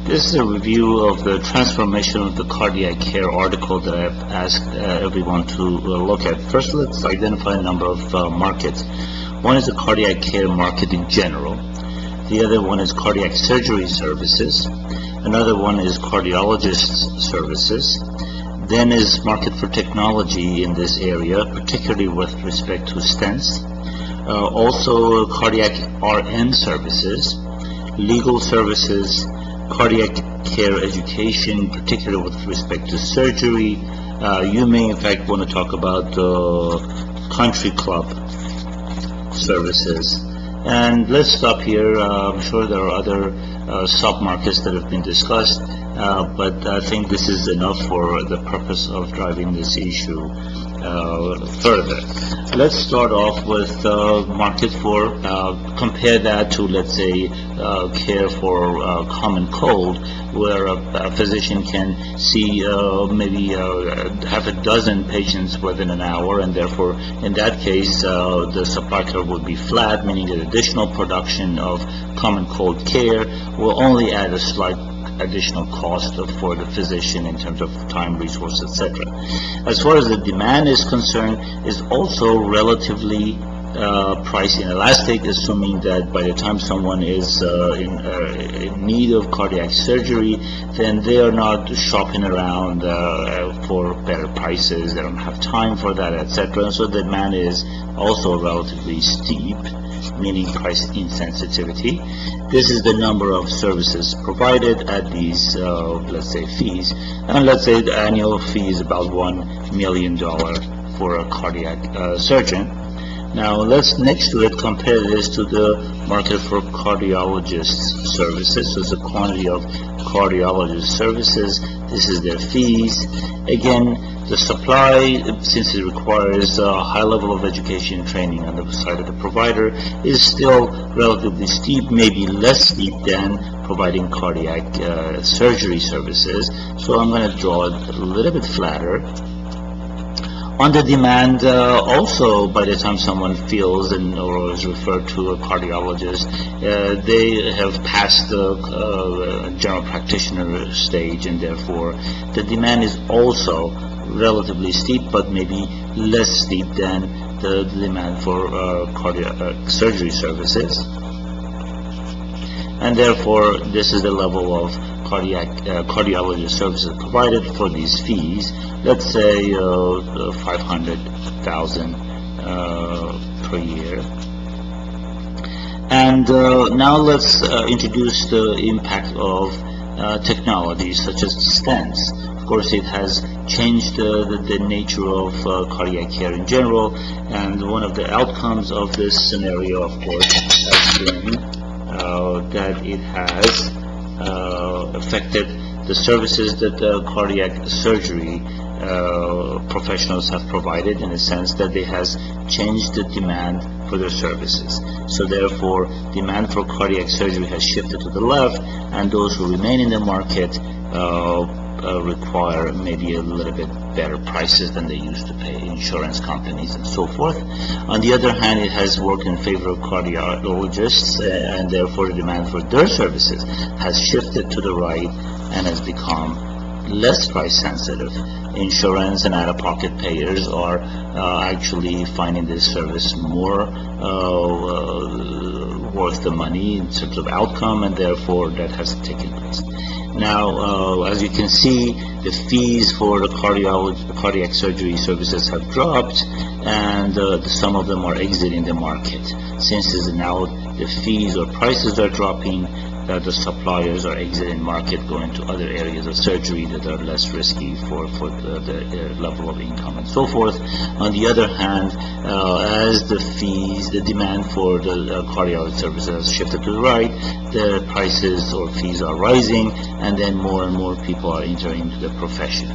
This is a review of the transformation of the cardiac care article that I've asked everyone to look at. First, let's identify a number of markets. One is the cardiac care market in general. The other one is cardiac surgery services. Another one is cardiologist services. Then is market for technology in this area, particularly with respect to stents. Also cardiac RN services, legal services, cardiac care education, particularly with respect to surgery. You may in fact want to talk about country club services. And let's stop here. I'm sure there are other sub-markets that have been discussed, but I think this is enough for the purpose of driving this issue further. Let's start off with market for, compare that to, let's say, care for common cold, where a physician can see maybe half a dozen patients within an hour, and therefore in that case the supply curve would be flat, meaning that additional production of common cold care will only add a slight additional cost for the physician in terms of time, resource, etc. As far as the demand is concerned, is also relatively price inelastic, assuming that by the time someone is in need of cardiac surgery, then they are not shopping around for better prices. They don't have time for that, etc. So the demand is also relatively steep, meaning price insensitivity. This is the number of services provided at these, let's say, fees. And let's say the annual fee is about $1 million for a cardiac surgeon. Now let's next to it compare this to the market for cardiologist services. So it's the quantity of cardiologist services. This is their fees. Again, the supply, since it requires a high level of education and training on the side of the provider, is still relatively steep, maybe less steep than providing cardiac surgery services. So I'm going to draw it a little bit flatter. On the demand, also by the time someone feels or is referred to a cardiologist, they have passed the general practitioner stage, and therefore the demand is also relatively steep, but maybe less steep than the demand for cardiac surgery services. And therefore this is the level of cardiologist services provided for these fees. Let's say 500,000 per year. And now let's introduce the impact of technology such as stents. Of course, it has changed the nature of cardiac care in general, and one of the outcomes of this scenario, of course, has been that it has affected the services that the cardiac surgery professionals have provided, in a sense that it has changed the demand for their services. So therefore, demand for cardiac surgery has shifted to the left, and those who remain in the market require maybe a little bit better prices than they used to pay, insurance companies and so forth. On the other hand, it has worked in favor of cardiologists, and therefore the demand for their services has shifted to the right and has become less price sensitive. Insurance and out-of-pocket payers are actually finding this service more worth the money in terms of outcome, and therefore that has taken place. Now, as you can see, the fees for the cardiac surgery services have dropped, and some of them are exiting the market. Since now the fees or prices are dropping, the suppliers are exiting market, going to other areas of surgery that are less risky for the level of income and so forth. On the other hand, as the fees, the demand for the cardiology services has shifted to the right, the prices or fees are rising, and then more and more people are entering into the profession.